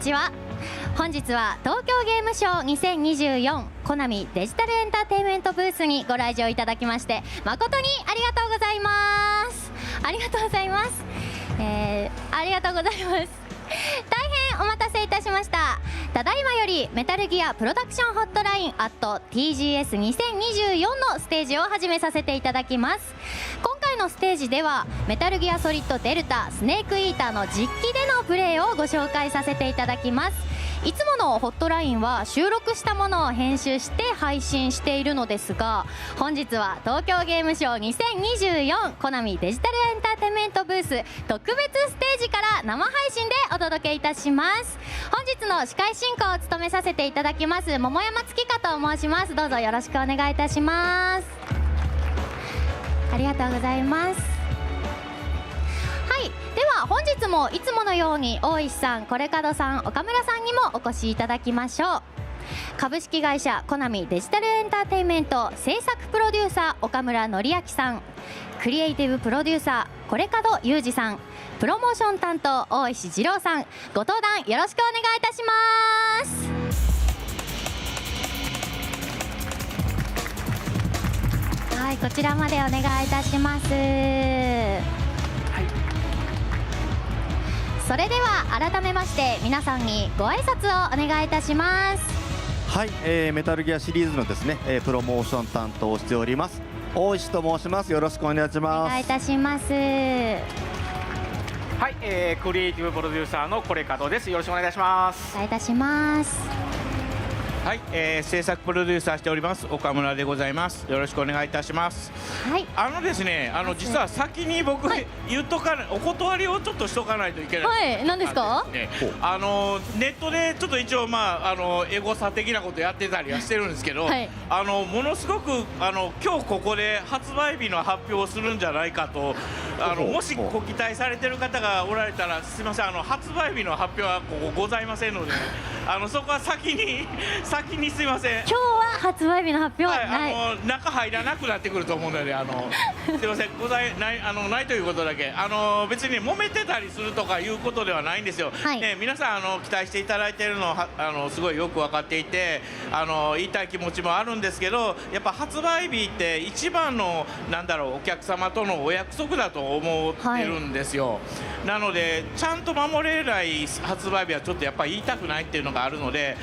ちは。本日は東京ゲームショウ2024コナミデジタルエンターテインメントブースにご来場いただきまして誠にありがとうございます。ありがとうございます。ありがとうございます。大変お待たせいたしました。ただいまよりメタルギアプロダクションホットライン at TGS2024 のステージを始めさせていただきます。今回のステージではメタルギアソリッドデルタスネークイーターの実機でのプレイをご紹介させていただきます。いつものホットラインは収録したものを編集して配信しているのですが、本日は東京ゲームショウ2024コナミデジタルエンターテインメントブース特別ステージから生配信でお届けいたします。本日の司会進行を務めさせていただきます桃山月香と申します。どうぞよろしくお願いいたします。ありがとうございます。では本日もいつものように大石さん、コレカドさん、岡村さんにもお越しいただきましょう。株式会社コナミデジタルエンターテインメント制作プロデューサー岡村則明さん、クリエイティブプロデューサーコレカドユージさん、プロモーション担当大石二郎さん、ご登壇よろしくお願いいたします。はい、こちらまでお願いいたします。それでは改めまして皆さんにご挨拶をお願いいたします。はい、メタルギアシリーズのですね、プロモーション担当をしております大石と申します。よろしくお願いします。お願いいたします。はい、クリエイティブプロデューサーのコレカドです。よろしくお願いいたします。お願いいたします。はい、制作プロデューサーしております岡村でございます。よろしくお願いいたします。はい。ですね、実は先に僕、はい、言っとかない、お断りをちょっとしとかないといけない。はい、何ですか？ネットでちょっと一応エゴサ的なことやってたりはしてるんですけど、はい、ものすごく今日ここで発売日の発表をするんじゃないかと、もしご期待されてる方がおられたらすみません、発売日の発表はここございませんので、そこは先にすいません。今日は発売日の発表はない。中入らなくなってくると思うので、すいません、ないということだけ、別に揉めてたりするとかいうことではないんですよ。はい、皆さん期待していただいているのをすごいよく分かっていて、言いたい気持ちもあるんですけど、やっぱ発売日って一番のお客様とのお約束だと思ってるんですよ。はい、なのでちゃんと守れない発売日はちょっとやっぱり言いたくないっていうのがあるので、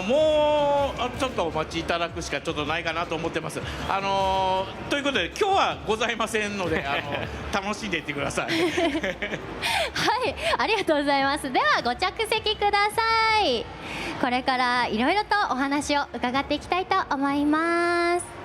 もうちょっとお待ちいただくしかちょっとないかなと思ってます。ということで今日はございませんので楽しんでいってください。はい、ありがとうございます。ではご着席ください。これからいろいろとお話を伺っていきたいと思います。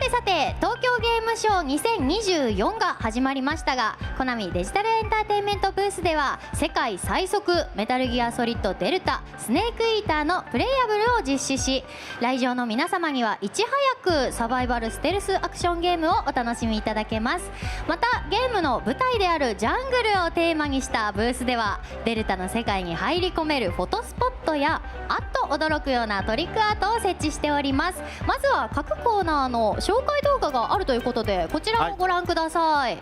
さて東京ゲームショウ2024が始まりましたが、コナミデジタルエンターテインメントブースでは世界最速メタルギアソリッドデルタスネークイーターのプレイヤブルを実施し、来場の皆様にはいち早くサバイバルステルスアクションゲームをお楽しみいただけます。またゲームの舞台であるジャングルをテーマにしたブースではデルタの世界に入り込めるフォトスポットやあっと驚くようなトリックアートを設置しております。まずは各コーナーの紹介動画があるということで、こちらをご覧ください。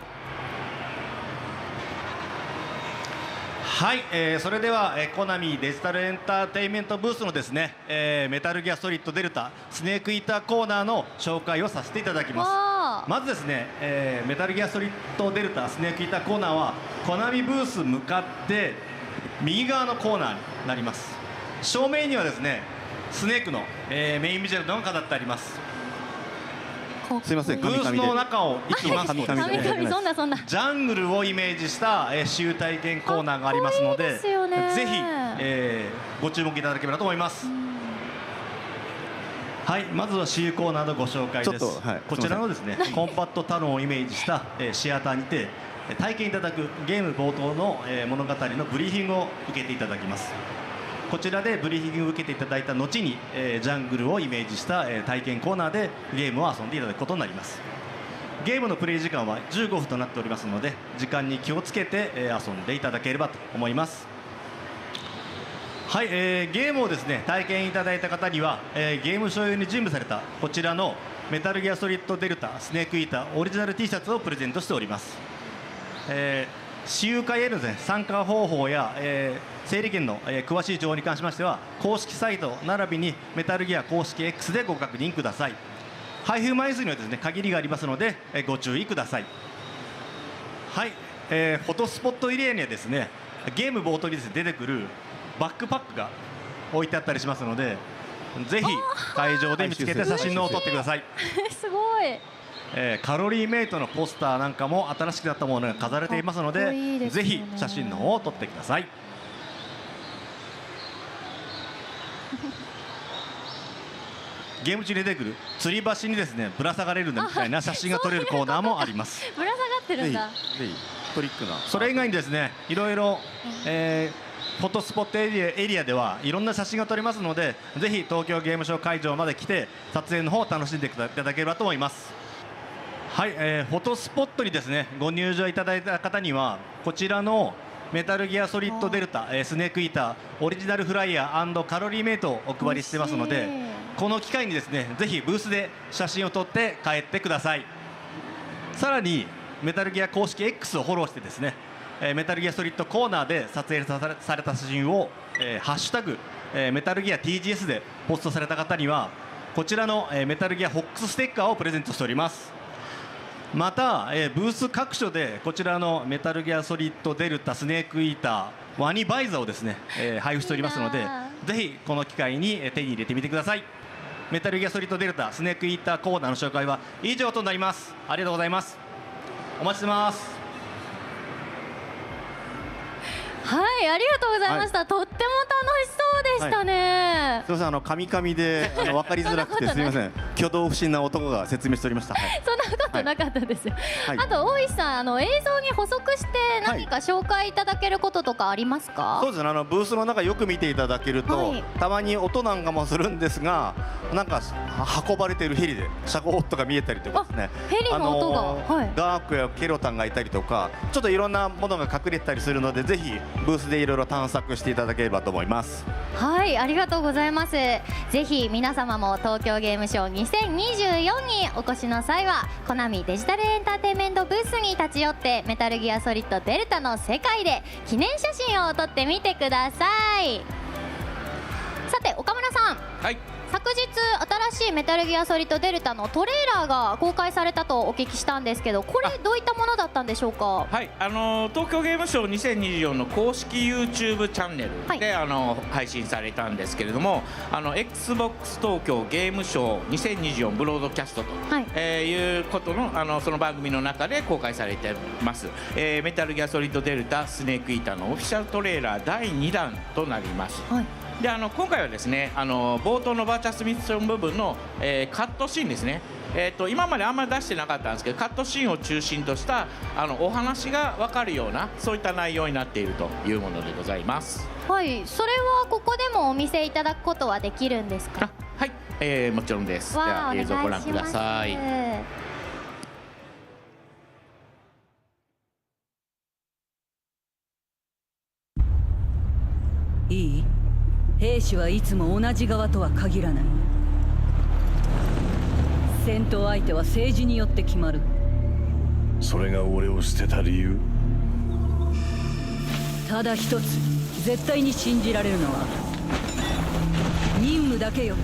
はい、それではコナミデジタルエンターテインメントブースのですね、メタルギアソリッドデルタスネークイーターコーナーの紹介をさせていただきます。まずですね、メタルギアソリッドデルタスネークイーターコーナーはコナミブース向かって右側のコーナーになります。正面にはですねスネークの、メインビジュアルなどが飾ってあります。すいません、ブースの中を行きますとですね、ジャングルをイメージした試遊体験コーナーがありますので、ぜひご注目いただければと思います。はい、まずは試遊コーナーのご紹介です。こちらのですねコンパクトタロンをイメージしたシアターにて体験いただくゲーム冒頭の物語のブリーフィングを受けていただきます。こちらでブリーフィングを受けていただいた後に、ジャングルをイメージした、体験コーナーでゲームを遊んでいただくことになります。ゲームのプレイ時間は15分となっておりますので、時間に気をつけて、遊んでいただければと思います。はい、ゲームをですね体験いただいた方には、ゲームショー用に準備されたこちらのメタルギアソリッドデルタスネークイーターオリジナル T シャツをプレゼントしております。私有化への、参加方法や、整理券の、詳しい情報に関しましては公式サイト並びにメタルギア公式 X でご確認ください。配布枚数にはですね限りがありますので、ご注意ください。はい、フォトスポットエリアにはですねゲーム冒頭にですね出てくるバックパックが置いてあったりしますので、ぜひ会場で見つけて写真を撮ってください。すごい。カロリーメイトのポスターなんかも新しくなったものが飾られていますので、いいですね、ぜひ写真の方を撮ってください。ゲーム中に出てくる吊り橋にですねぶら下がれるみたいな写真が撮れるコーナーもあります。ぶら下がってるんだ。トリックな。それ以外にですねいろいろ、フォトスポットエリアではいろんな写真が撮れますので、ぜひ東京ゲームショウ会場まで来て撮影の方を楽しんでいただければと思います。はい、フォトスポットにですねご入場いただいた方にはこちらのメタルギアソリッドデルタ、スネークイーターオリジナルフライヤー&カロリーメイトをお配りしてますので、この機会にですねぜひブースで写真を撮って帰ってください。さらにメタルギア公式 X をフォローしてですね、メタルギアソリッドコーナーで撮影された写真を、ハッシュタグ、メタルギア TGS でポストされた方にはこちらの、メタルギアホックスステッカーをプレゼントしております。また、ブース各所でこちらのメタルギアソリッドデルタスネークイーターワニバイザーをですね、配布しておりますので、ぜひこの機会に手に入れてみてください。メタルギアソリッドデルタスネークイーターコーナーの紹介は以上となります。ありがとうございます。お待ちしてます。はい、ありがとうございました。とっても楽しそうでしたね。すみません、カミカミで分かりづらくてすみません。挙動不審な男が説明しておりました。そんなことなかったですよ。あと大石さん、映像に補足して何か紹介いただけることとかありますか？そうですね。ブースの中よく見ていただけると、たまに音なんかもするんですが、なんか運ばれているヘリで車高とか見えたりとかですね。ヘリの音が、ガークやケロタンがいたりとか、ちょっといろんなものが隠れてたりするので、ぜひブースでいろいろ探索していただければと思います。はい、ありがとうございます。ぜひ皆様も東京ゲームショウ2024にお越しの際はコナミデジタルエンターテインメントブースに立ち寄ってメタルギアソリッドデルタの世界で記念写真を撮ってみてください。さて岡村さん、はい、昨日新しいメタルギアソリッドデルタのトレーラーが公開されたとお聞きしたんですけど、これどういったものだったんでしょうか？はい、東京ゲームショウ2024の公式 YouTube チャンネルで、配信されたんですけれども、XBOX 東京ゲームショウ2024ブロードキャストと、いうことの、その番組の中で公開されてます、メタルギアソリッドデルタスネークイーターのオフィシャルトレーラー第2弾となります。で今回はですね冒頭のバーチャスミッション部分の、カットシーンですね、今まであんまり出してなかったんですけど、カットシーンを中心としたお話が分かるようなそういった内容になっているというものでございます。はい、それはここでもお見せいただくことはできるんですか？はい、もちろんです。では映像をご覧ください。いい？兵士はいつも同じ側とは限らない。戦闘相手は政治によって決まる。それが俺を捨てた理由。ただ一つ絶対に信じられるのは任務だけよ。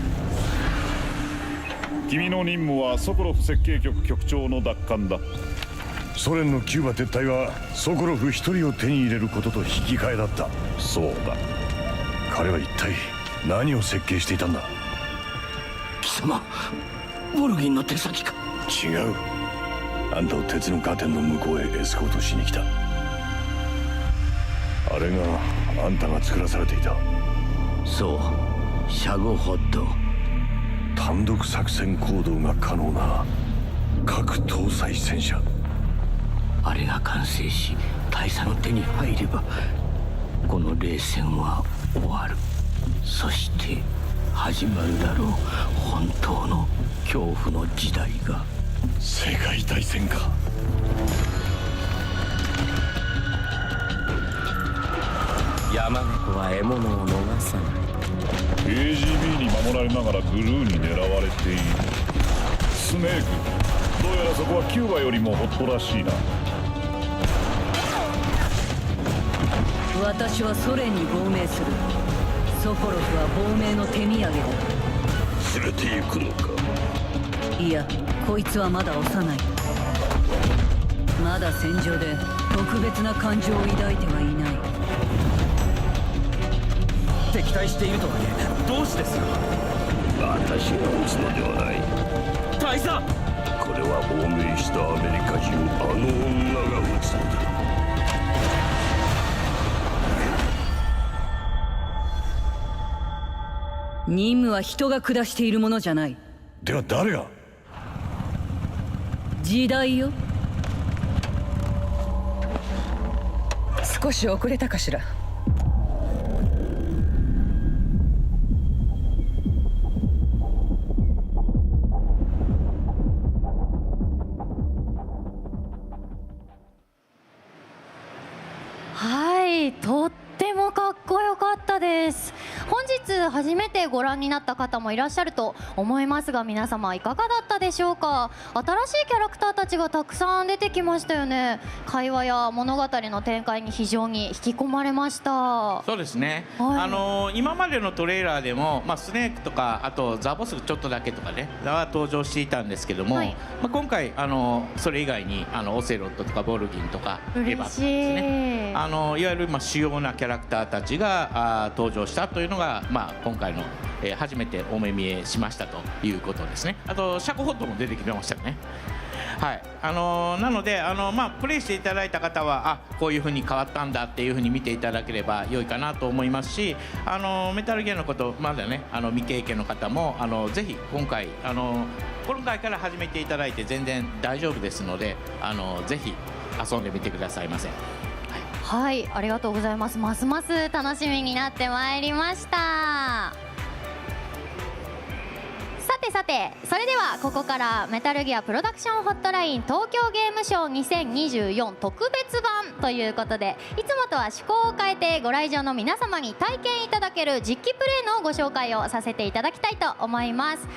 君の任務はソコロフ設計局局長の奪還だ。ソ連のキューバ撤退はソコロフ一人を手に入れることと引き換えだった。そうだ、彼は一体何を設計していたんだ？貴様、ボルギンの手先か？違う。あんたを鉄のカーテンの向こうへエスコートしに来た。あれがあんたが作らされていた。そう、シャゴホッド。単独作戦行動が可能な核搭載戦車。あれが完成し大佐の手に入ればこの冷戦は終わる。そして始まるだろう、本当の恐怖の時代が。世界大戦か。山猫は獲物を逃さない。 KGB に守られながらブルーに狙われている。スネーク、どうやらそこはキューバよりもホットらしいな。私はソ連に亡命する。ソコロフは亡命の手土産だ。連れて行くのか。いや、こいつはまだ幼い。まだ戦場で特別な感情を抱いてはいない。敵対しているとはいえどうしてですか。私が撃つのではない。大佐、これは亡命したアメリカ人あの女が撃つのだ。任務は人が下しているものじゃない。では誰が。時代よ。少し遅れたかしら。はい、とってもかっこよかったです。本日初めてご覧になった方もいらっしゃると思いますが、皆様いかがだったでしょうか。新しいキャラクターたちがたくさん出てきましたよね。会話や物語の展開に非常に引き込まれました。そうですね、はい、今までのトレーラーでも、スネークとかあとザボスちょっとだけとかねは登場していたんですけども、はい、今回それ以外にオセロットとかボルギンとかエヴァとかですね、いわゆる主要なキャラクターたちが登場したというのが、今回の、初めてお目見えしましたということですね。あとシャコホットも出てきてましたよね。はい、なのでプレイしていただいた方はこういう風に変わったんだっていう風に見ていただければ良いかなと思いますし、メタルギアのことまだね未経験の方もぜひ今回から始めていただいて全然大丈夫ですのでぜひ遊んでみてくださいませ。はい、ありがとうございます。ますます楽しみになってまいりました。さてそれではここからメタルギアプロダクションホットライン東京ゲームショウ2024特別版ということで、いつもとは趣向を変えてご来場の皆様に体験いただける実機プレイのご紹介をさせていただきたいと思います。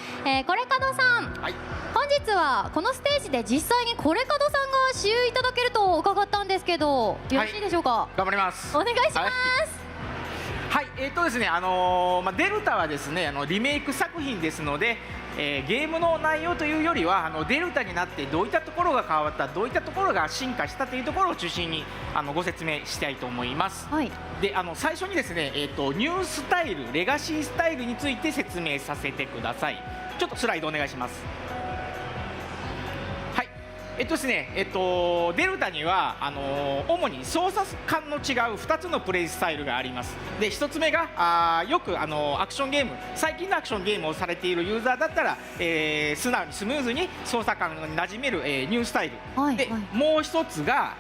コレカドさん、はい、本日はこのステージで実際にコレカドさんが使用いただけると伺ったんですけど、よろしいでしょうか。はい、頑張ります。お願いします。はい、ですね、デルタはですねリメイク作品ですので、ゲームの内容というよりはデルタになってどういったところが変わった、どういったところが進化したというところを中心にご説明したいと思います。はい、で最初にですね、ニュースタイル、レガシースタイルについて説明させてください。ちょっとスライドお願いします。ですね、デルタには主に操作感の違う2つのプレイスタイルがあります。で1つ目がよくアクションゲーム、最近のアクションゲームをされているユーザーだったら、素直にスムーズに操作感に馴染める、ニュースタイル、はい、で、はい、もう1つが、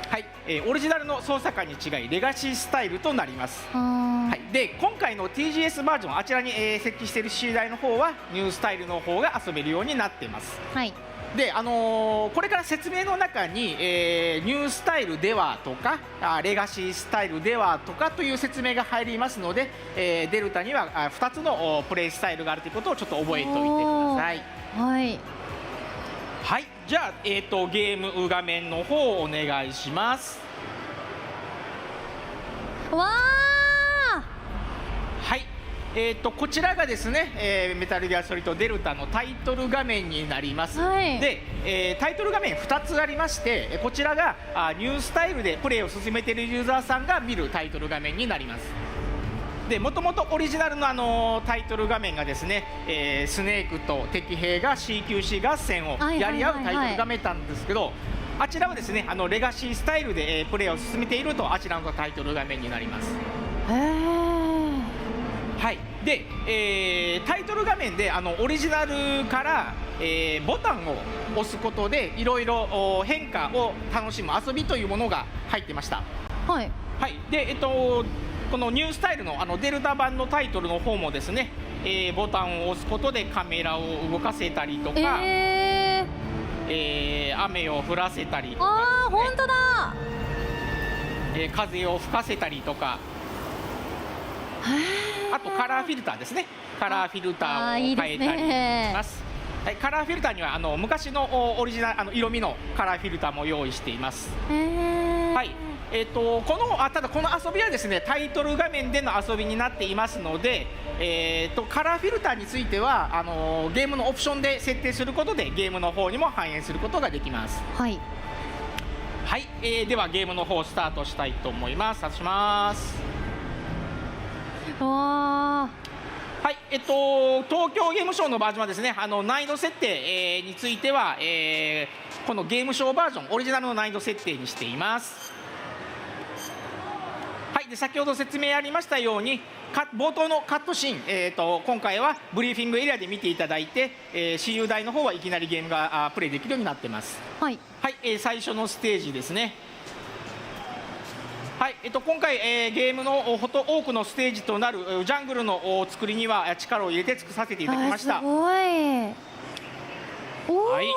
はいオリジナルの操作感に違いレガシースタイルとなります。はい、で今回の TGS バージョン、あちらに、設置している C 台の方はニュースタイルの方が遊べるようになっています。はい、でこれから説明の中に、ニュースタイルではとかレガシースタイルではとかという説明が入りますので、デルタには2つのプレイスタイルがあるということをちょっと覚えておいてください。はい、はい、じゃあ、ゲーム画面の方をお願いします。わはい、こちらがですね、メタルギアソリッドデルタのタイトル画面になります。はい、で、タイトル画面2つありまして、こちらがニュースタイルでプレイを進めているユーザーさんが見るタイトル画面になります。でもともとオリジナルのタイトル画面がですね、スネークと敵兵が CQC 合戦をやり合うタイトル画面なんですけど、あちらはですねレガシースタイルで、プレイを進めているとあちらのタイトル画面になります。へー。はい、で、タイトル画面でオリジナルから、ボタンを押すことでいろいろ変化を楽しむ遊びというものが入ってました。はい、はい、で、このニュースタイルのデルタ版のタイトルの方もですね、ボタンを押すことでカメラを動かせたりとか、雨を降らせたりとか、あー、本当だ、風を吹かせたりとか、あとカラーフィルターですね、カラーフィルターを変えたりします。はい、カラーフィルターには昔のオリジナル色味のカラーフィルターも用意しています。はい、ただこの遊びはですねタイトル画面での遊びになっていますので、カラーフィルターについてはゲームのオプションで設定することでゲームの方にも反映することができます。はい、はい、ではゲームの方スタートしたいと思います。スタートします。はい、東京ゲームショウのバージョンはですね難易度設定、については、このゲームショウバージョンオリジナルの難易度設定にしています。はい、で先ほど説明ありましたように冒頭のカットシーン、今回はブリーフィングエリアで見ていただいて、私有台の方はいきなりゲームがプレイできるようになってます。はい、はい、最初のステージですね。はい、今回、ゲームの多くのステージとなるジャングルの作りには力を入れて作らせていただきました。すごい。はい。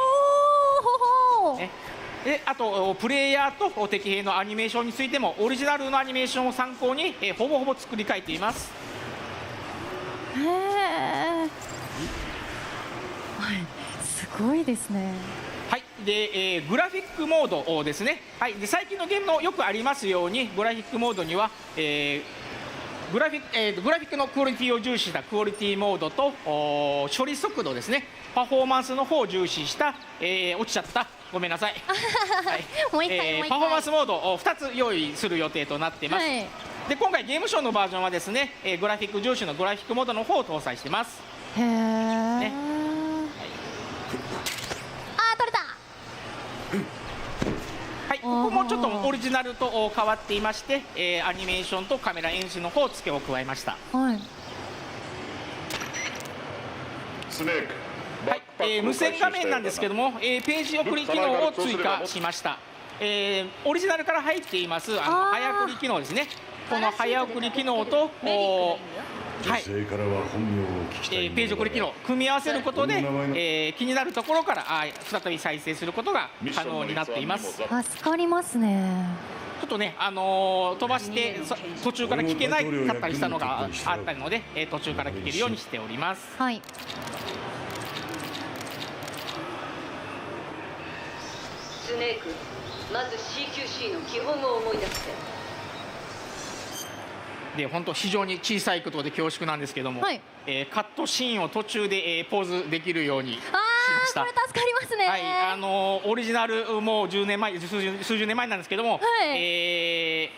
であとプレイヤーと敵兵のアニメーションについてもオリジナルのアニメーションを参考に、ほぼほぼ作り変えています。へえ。はい、すごいですね。はい、で、グラフィックモードですね。はい、で最近のゲームのよくありますようにグラフィックモードには、グラフィックのクオリティを重視したクオリティモードと処理速度ですね、パフォーマンスの方を重視した、落ちちゃった、ごめんなさい、はい、もう一回パフォーマンスモードを2つ用意する予定となっています。はい、で今回ゲームショウのバージョンはですね、グラフィック重視のグラフィックモードの方を搭載してます。へえ、ね、取れた。はい、ここもちょっとオリジナルと変わっていまして、アニメーションとカメラ演出の方付けを加えました。はい、スネーク。はい、無線画面なんですけども、ページ送り機能を追加しました。オリジナルから入っています早送り機能ですね。この早送り機能とはい、ページ送り機能組み合わせることで、気になるところから再び再生することが可能になっています。助かりますね。ちょっとね、飛ばして途中から聞けないかったりしたのがあったので、途中から聞けるようにしております。はい、スネーク、まず CQC の基本を思い出して。で本当非常に小さいことで恐縮なんですけども、はい、カットシーンを途中で、ポーズできるようにしました。これ助かりますね。はい、オリジナルもう10年前数十年前なんですけども、はい、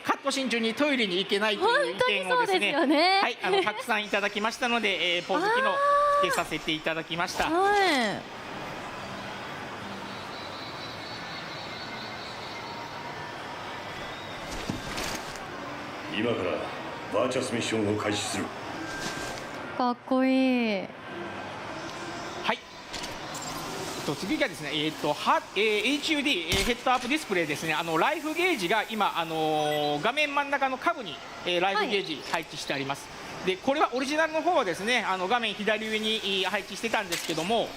カットシーン中にトイレに行けないという意見をですね、はい、たくさんいただきましたので、ポーズ機能つけさせていただきました。はい、今からバーチャスミッションを開始する。かっこいい。はい、次がですね、HUD ヘッドアップディスプレイですね。ライフゲージが今、画面真ん中の下部に、ライフゲージ配置してあります。はい、でこれはオリジナルの方はですね画面左上に配置してたんですけども、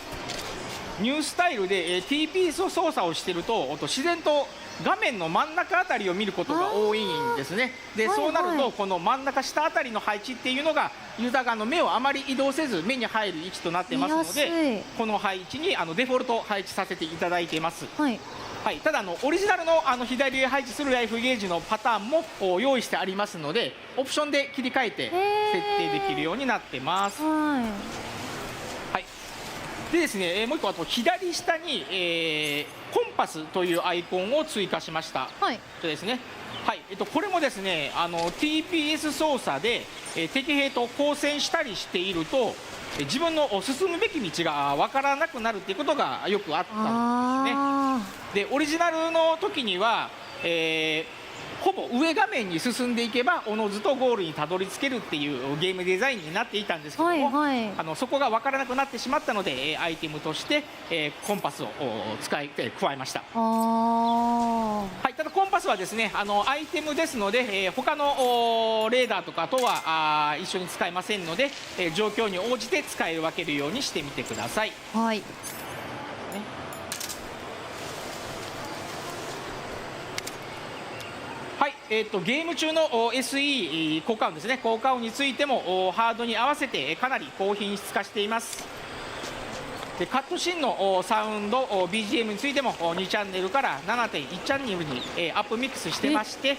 ニュースタイルで TPS 操作をしていると自然と画面の真ん中あたりを見ることが多いんですね。で、そうなるとこの真ん中下あたりの配置っていうのがユーザーが目をあまり移動せず目に入る位置となってますので、この配置にデフォルト配置させていただいています。はい、はい、ただオリジナルの左上配置するライフゲージのパターンも用意してありますので、オプションで切り替えて設定できるようになってます。はい、でですね、もう一個左下に、コンパスというアイコンを追加しました。はい、ですね。はい、これもですねTPS 操作で、敵兵と交戦したりしていると自分の進むべき道が分からなくなるっていうことがよくあったんですね。でオリジナルの時には、ほぼ上画面に進んでいけばおのずとゴールにたどり着けるっていうゲームデザインになっていたんですけども、はいはい、そこが分からなくなってしまったのでアイテムとして、コンパスを加えました。はい、ただコンパスはですねアイテムですので、他のレーダーとかとは一緒に使えませんので、状況に応じて使え分けるようにしてみてください。はい、はい、ゲーム中の SE 効果音ですね、効果音についてもハードに合わせてかなり高品質化しています。でカットシーンのサウンド BGM についても2チャンネルから 7.1 チャンネルにアップミックスしてまして、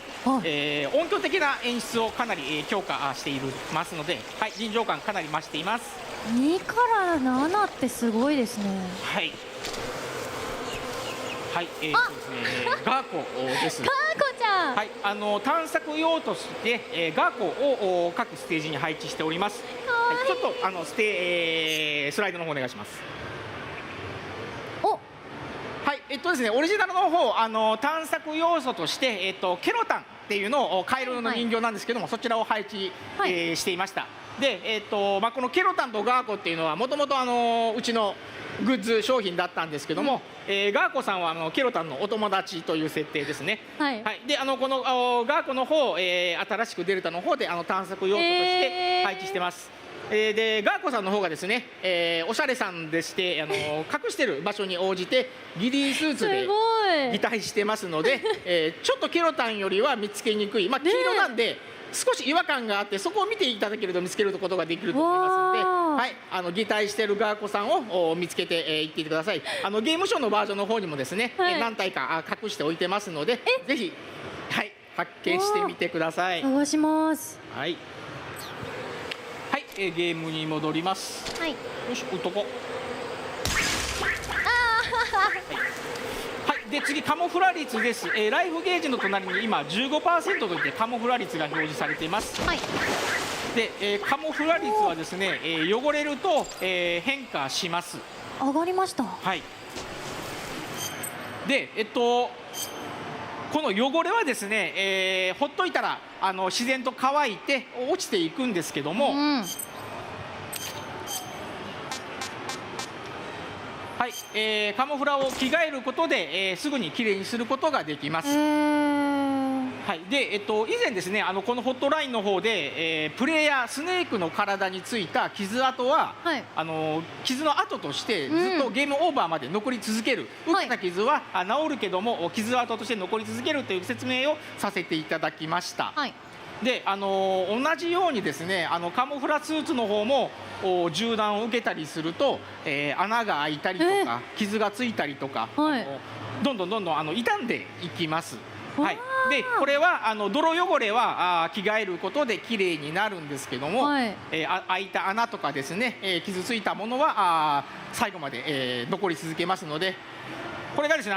音響的な演出をかなり強化していますので、はい、臨場感かなり増しています。2から7ってすごいですね。はいはい、ですね、ガーコです。ガーコちゃん。はい、探索用として、ガーコを各ステージに配置しております。はい、ちょっとスライドの方お願いします。お。はい、ですね、オリジナルの方、探索要素として、ケロタンっていうのをカエルの人形なんですけども、そちらを配置、していました。で、このケロタンとガーコっていうのはもともとうちのグッズ商品だったんですけども、ガーコさんはケロタンのお友達という設定ですね。はい、でこのガーコの方、新しくデルタの方で探索要素として配置してます。でガーコさんの方がですね、おしゃれさんでして隠してる場所に応じてギリースーツで擬態してますので、ちょっとケロタンよりは見つけにくい、黄色なんで少し違和感があって、そこを見ていただけると見つけることができると思いますので、はい、擬態しているガーコさんを見つけていってください。ゲームショーのバージョンの方にもですね、何体か隠しておいてますので、ぜひ、はい、発見してみてください。探します。はい、はい、ゲームに戻ります。はい、よし、男。で次カモフラ率です。ライフゲージの隣に今 15% といってカモフラ率が表示されています。はい、で、カモフラ率はですね、汚れると、変化します。上がりました。はい。で、この汚れはですね、ほっといたら自然と乾いて落ちていくんですけども、はい、カモフラを着替えることで、すぐにきれいにすることができます。はい、で、以前ですね、このホットラインの方で、プレイヤースネークの体についた傷跡は、はい、傷の跡としてずっとゲームオーバーまで残り続ける、受けた傷は治るけども傷跡として残り続けるという説明をさせていただきました。はい、で同じようにですね、カモフラスーツの方も銃弾を受けたりすると、穴が開いたりとか傷がついたりとか、はい、どんどん傷んでいきます。はい、でこれは泥汚れは着替えることできれいになるんですけども、はい、開いた穴とかですね、傷ついたものは最後まで、残り続けますので、これがですね、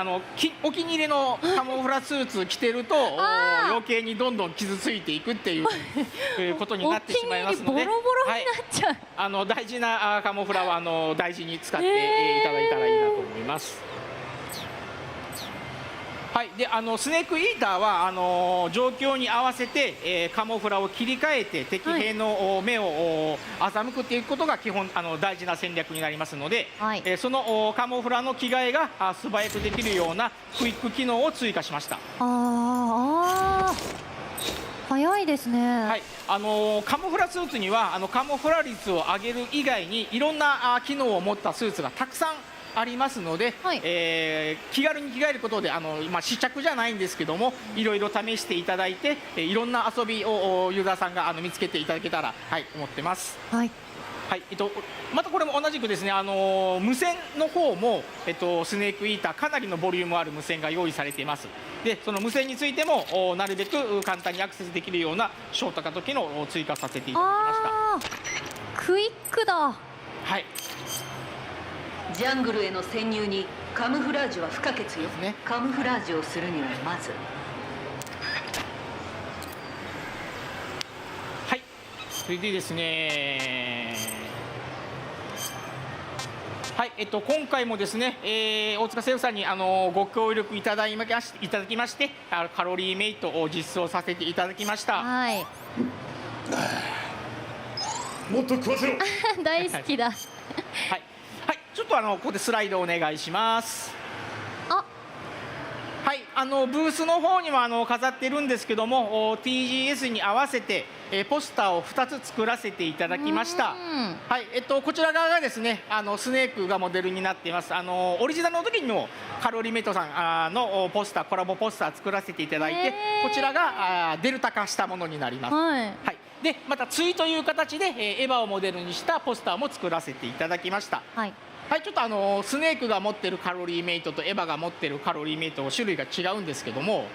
お気に入りのカモフラスーツ着てると余計にどんどん傷ついていくっていうことになってしまいますので、ボロボロになっちゃう、はい、大事なカモフラは大事に使っていただいたらいいなと思います。はい、でスネークイーターは状況に合わせて、カモフラを切り替えて敵兵の目を欺くっていうことが基本大事な戦略になりますので、はい、そのカモフラの着替えが素早くできるようなクイック機能を追加しました。早いですね。はい、カモフラスーツにはカモフラ率を上げる以外にいろんな機能を持ったスーツがたくさんありますので、はい、気軽に着替えることで試着じゃないんですけども、いろいろ試していただいて、いろんな遊びをユーザーさんが見つけていただけたら、はい、思ってます。はい、はい、またこれも同じくですね、無線の方も、スネークイーターかなりのボリュームある無線が用意されています。でその無線についてもなるべく簡単にアクセスできるようなショートカット機能を追加させていただきました。クイックだ。はい、ジャングルへの潜入にカムフラージュは不可欠よ、ね、カムフラージュをするにはまず、はい、それでですね、はい、今回もですね、大塚政府さんにご協力いただきましてカロリーメイトを実装させていただきました。はい、もっと食わせろ大好きだ。はい、ちょっとここでスライドお願いします。はい、ブースの方には飾ってるんですけども、 TGS に合わせてポスターを2つ作らせていただきました。はい、こちら側がですねスネークがモデルになっています。オリジナルの時にもカロリーメイトさんのポスター、コラボポスター作らせていただいて、こちらがデルタ化したものになります。はい、でまた対という形でエヴァをモデルにしたポスターも作らせていただきました。はい、はい、ちょっとスネークが持ってるカロリーメイトとエヴァが持ってるカロリーメイト種類が違うんですけども、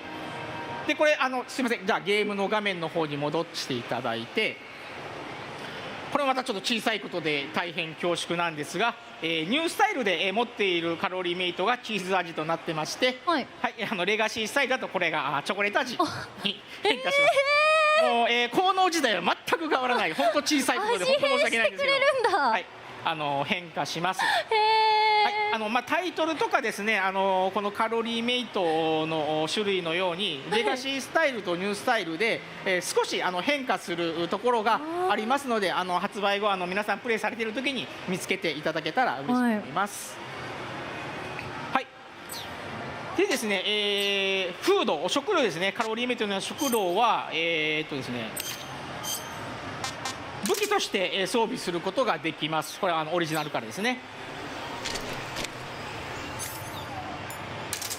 でこれすいません、じゃあゲームの画面の方に戻していただいて、これまたちょっと小さいことで大変恐縮なんですが、ニュースタイルで持っているカロリーメイトがチーズ味となってまして、はい、レガシースタイルだとこれがチョコレート味に変化します。もう効能自体は全く変わらない、本当小さいことで本当申し訳ないんですけど、はい、変化します。はい、タイトルとかですね、このカロリーメイトの種類のようにレガシースタイルとニュースタイルで、少し変化するところがありますので、発売後皆さんプレイされている時に見つけていただけたら嬉しく思います。はい、でですね、フード食料ですね、カロリーメイトの食料はですね、武器として装備することができます。これはオリジナルからですね。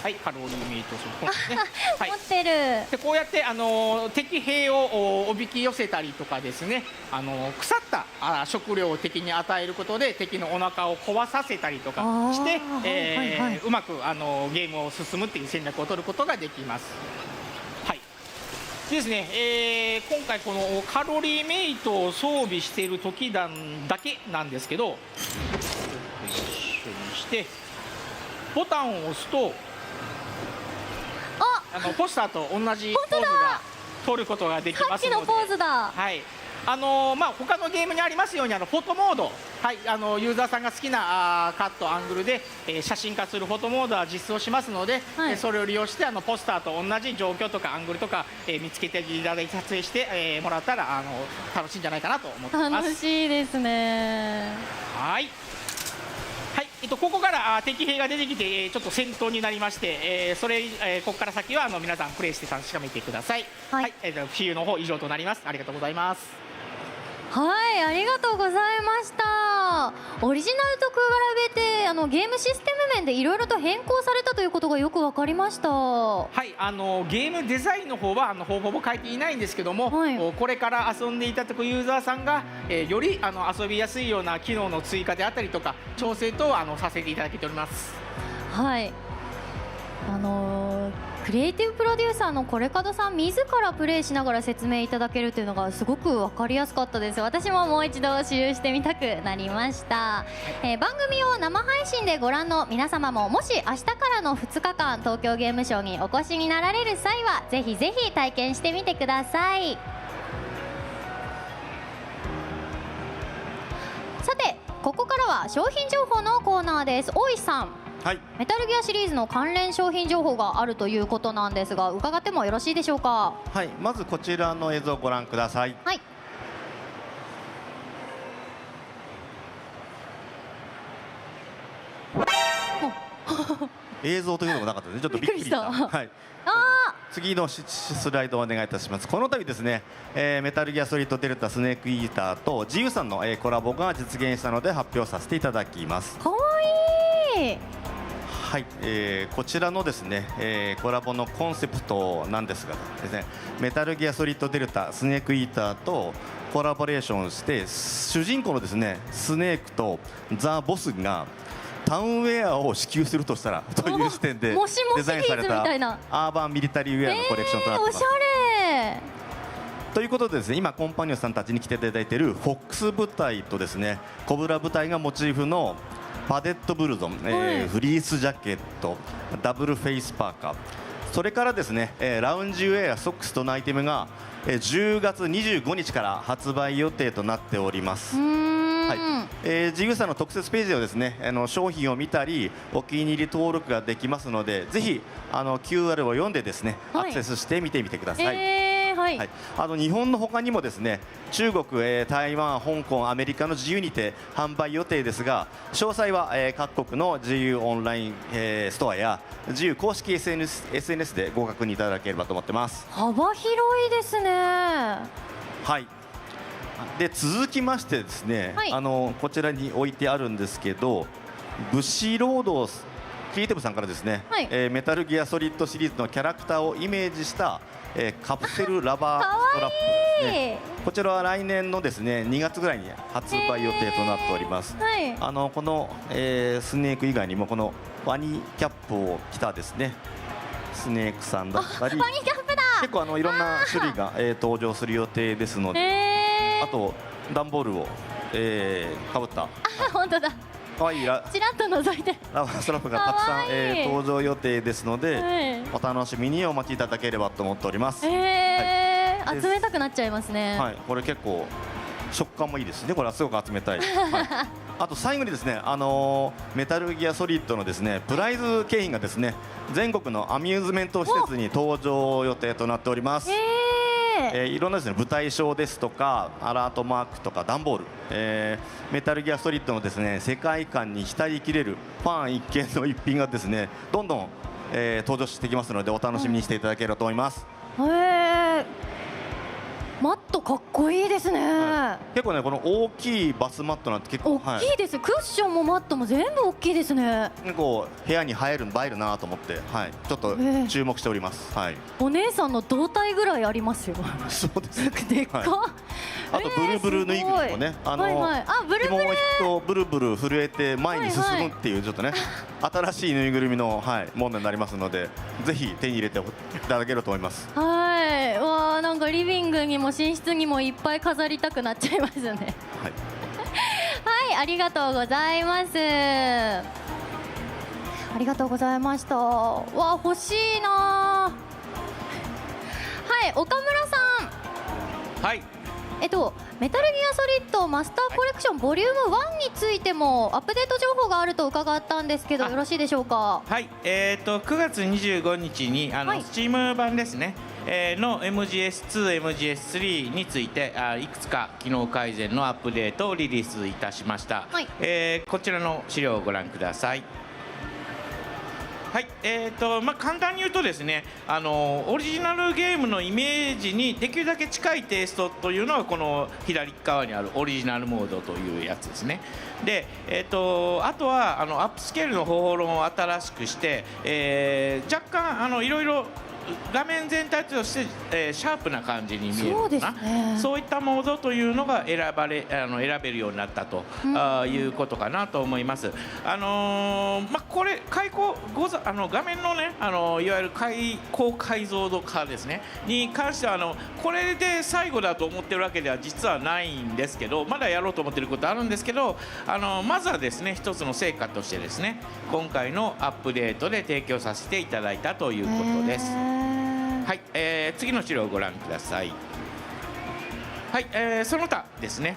はい、カロリーメイト食料ですね。はい、持ってる。でこうやって敵兵をおびき寄せたりとかですね、腐った食料を敵に与えることで敵のお腹を壊させたりとかして、うまくゲームを進むっていう戦略を取ることができます。はい。でですね、今回このカロリーメイトを装備している時だけなんですけど、一緒にしてボタンを押すと。ポスターと同じポーズが取ることができますので、さっきのポーズだ。はい、他のゲームにありますようにフォトモード、はい、ユーザーさんが好きなカットアングルで、写真化するフォトモードは実装しますので、はい、それを利用してポスターと同じ状況とかアングルとか、見つけていただいて撮影して、もらったら楽しいんじゃないかなと思っています。楽しいですね。はい。はい、ここから敵兵が出てきてちょっと戦闘になりまして、ここから先は皆さんプレイして確かめてください。はい、私有の方以上となります。ありがとうございます。はい、ありがとうございました。オリジナルと比べてゲームシステム面でいろいろと変更されたということがよく分かりました。はい、ゲームデザインの方はほぼ書いていないんですけども、はい、これから遊んでいただくユーザーさんが、より遊びやすいような機能の追加であったりとか調整等させていただけております。はい、クリエイティブプロデューサーのコレカドさん自らプレイしながら説明いただけるというのがすごく分かりやすかったです。私ももう一度使用してみたくなりました。番組を生配信でご覧の皆様も、もし明日からの2日間東京ゲームショウにお越しになられる際はぜひぜひ体験してみてください。さて、ここからは商品情報のコーナーです。大石さん、はい、メタルギアシリーズの関連商品情報があるということなんですが、伺ってもよろしいでしょうか。はい、まずこちらの映像をご覧ください。はい。映像というのもなかったですね。ちょっとびっくりした。はい。次のスライドをお願いいたします。この度ですね、メタルギアソリッドデルタスネークイーターと GU さんの、コラボが実現したので発表させていただきます。かわいい。はい、こちらのですね、コラボのコンセプトなんですがですね、メタルギアソリッドデルタスネークイーターとコラボレーションして主人公のですねスネークとザ・ボスがタウンウェアを支給するとしたらという視点でデザインされたアーバンミリタリーウェアのコレクションとなっています。おしゃれ。ということでですね、今コンパニオンさんたちに来ていただいているフォックス部隊とですねコブラ部隊がモチーフのパデットブルゾン、フリースジャケット、ダブルフェイスパーカー、それからですね、ラウンジウェアソックスとのアイテムが10月25日から発売予定となっております。はい、ジグさんの特設ページではですね商品を見たりお気に入り登録ができますので、ぜひQR を読んでですね、アクセスして見てみてください。はい、日本の他にもですね中国、台湾、香港、アメリカの自由にて販売予定ですが、詳細は、各国の自由オンライン、ストアや自由公式 SNS でご確認いただければと思ってます。幅広いですね。はい、で続きましてですね、はい、こちらに置いてあるんですけど、ブシロードクリエイティブさんからですね、はい、メタルギアソリッドシリーズのキャラクターをイメージしたカプセルラバーストラップですね。こちらは来年のですね2月ぐらいに発売予定となっております。はい、この、スネーク以外にもこのワニキャップを着たですねスネークさんだったりワニキャップだ結構いろんな種類が、登場する予定ですので、あと段ボールを、かぶった本当だ可愛いちらっと覗いてラバーストラップがたくさん、登場予定ですので、お楽しみにお待ちいただければと思っております。集めたくなっちゃいますね。はい、これ結構食感もいいですね。これはすごく集めたい。はい、あと最後にですね、メタルギアソリッドのですねプライズ景品がですね全国のアミューズメント施設に登場予定となっております。いろんなですね舞台ショーですとかアラートマークとか段ボール、メタルギアソリッドのですね世界観に浸りきれるファン一見の一品がですねどんどん、登場してきますのでお楽しみにしていただければと思います。マットかっこいいですね、結構ねこの大きいバスマットなんて結構大きいです、クッションもマットも全部大きいですね。結構部屋に映えるなと思って、はい、ちょっと注目しております。はい、お姉さんの胴体ぐらいありますよ。そうですね。でっか、あとブルブルぬいぐるみもね、ブルブル紐を引くとブルブル震えて前に進むっていうちょっとね新しいぬいぐるみの、ものになりますので、ぜひ手に入れていただけると思います。はい、わあなんかリビングにも寝室にもいっぱい飾りたくなっちゃいますね。はい、はい、ありがとうございます。ありがとうございました。わあ欲しいな。はい、岡村さん。はい。メタルギアソリッドマスターコレクションボリューム1についてもアップデート情報があると伺ったんですけど、よろしいでしょうか。はい、9月25日にSteam 版ですね、の MGS2、MGS3 についていくつか機能改善のアップデートをリリースいたしました。こちらの資料をご覧ください。はい、簡単に言うとですね、オリジナルゲームのイメージにできるだけ近いテイストというのがこの左側にあるオリジナルモードというやつですね。で、あとはアップスケールの方法論を新しくして、若干いろいろ画面全体として、シャープな感じに見えるような、そういったモードというのが選べるようになったということかなと思います。これ画面のねいわゆる高解像度化ですねに関してはこれで最後だと思ってるわけでは実はないんですけど、まだやろうと思ってることあるんですけど、まずはですね一つの成果としてですね今回のアップデートで提供させていただいたということです。はい、次の資料をご覧ください。はい、その他ですね、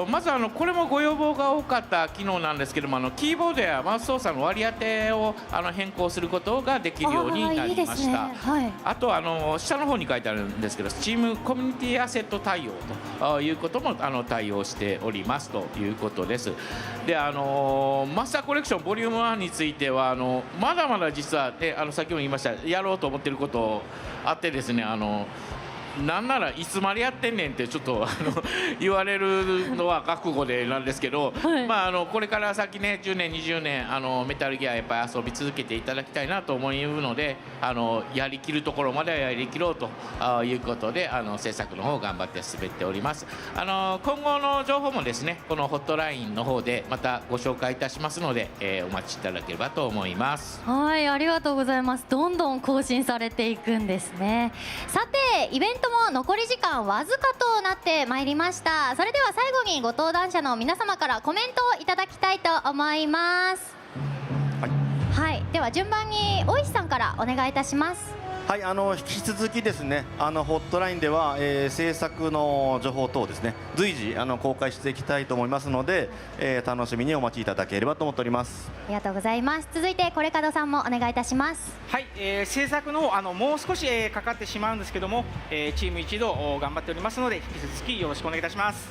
まずこれもご要望が多かった機能なんですけども、キーボードやマウス操作の割り当てを変更することができるようになりました。あと下の方に書いてあるんですけど Steam コミュニティアセット対応ということも対応しておりますということです。でマスターコレクションボリューム1についてはまだまだ実は、さっきも言いましたやろうと思っていることあってですね、なんならいつまでやってんねんってちょっと言われるのは覚悟でなんですけど、これから先ね10年20年メタルギアやっぱり遊び続けていただきたいなと思うのでやりきるところまではやりきろうということで制作の方頑張って滑っております。今後の情報もですねこのホットラインの方でまたご紹介いたしますので、お待ちいただければと思います。はい、ありがとうございます。どんどん更新されていくんですね。さてイベントも残り時間わずかとなってまいりました。それでは最後にご登壇者の皆様からコメントをいただきたいと思います。はい、では順番に大石さんからお願いいたします。はい、引き続きですねホットラインでは、制作の情報等をですね随時公開していきたいと思いますので、楽しみにお待ちいただければと思っております。ありがとうございます。続いてコレカドさんもお願いいたします。はい、制作の方もう少し、かかってしまうんですけども、チーム一同頑張っておりますので引き続きよろしくお願いいたします。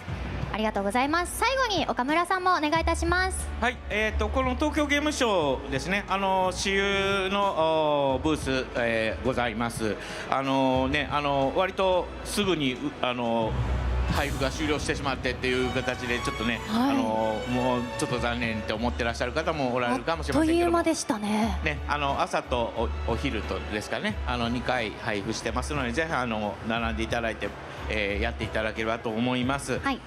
ありがとうございます。最後に岡村さんもお願いいたします。はい、この東京ゲームショウですね、私有のブース、ございます。割とすぐに配布が終了してしまってっていう形でちょっとね、もうちょっと残念って思ってらっしゃる方もおられるかもしれませんけども、あっという間でしたね。朝とお昼とですかね2回配布してますのでぜひ並んでいただいてやっていただければと思います、はい、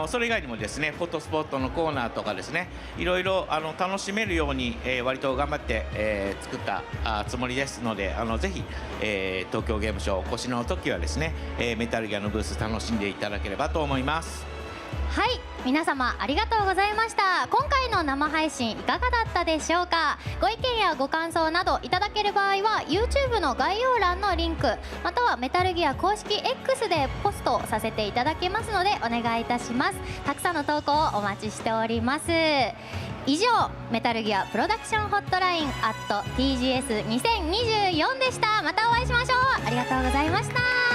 それ以外にもですねフォトスポットのコーナーとかですねいろいろ楽しめるように、割と頑張って、作ったつもりですのでぜひ、東京ゲームショウお越しの時はですね、メタルギアのブース楽しんでいただければと思います。はい、皆様ありがとうございました。今回の生配信いかがだったでしょうか。ご意見やご感想などいただける場合は YouTube の概要欄のリンクまたはメタルギア公式 X でポストさせていただけますのでお願いいたします。たくさんの投稿をお待ちしております。以上メタルギアプロダクションホットライン at TGS2024 でした。またお会いしましょう。ありがとうございました。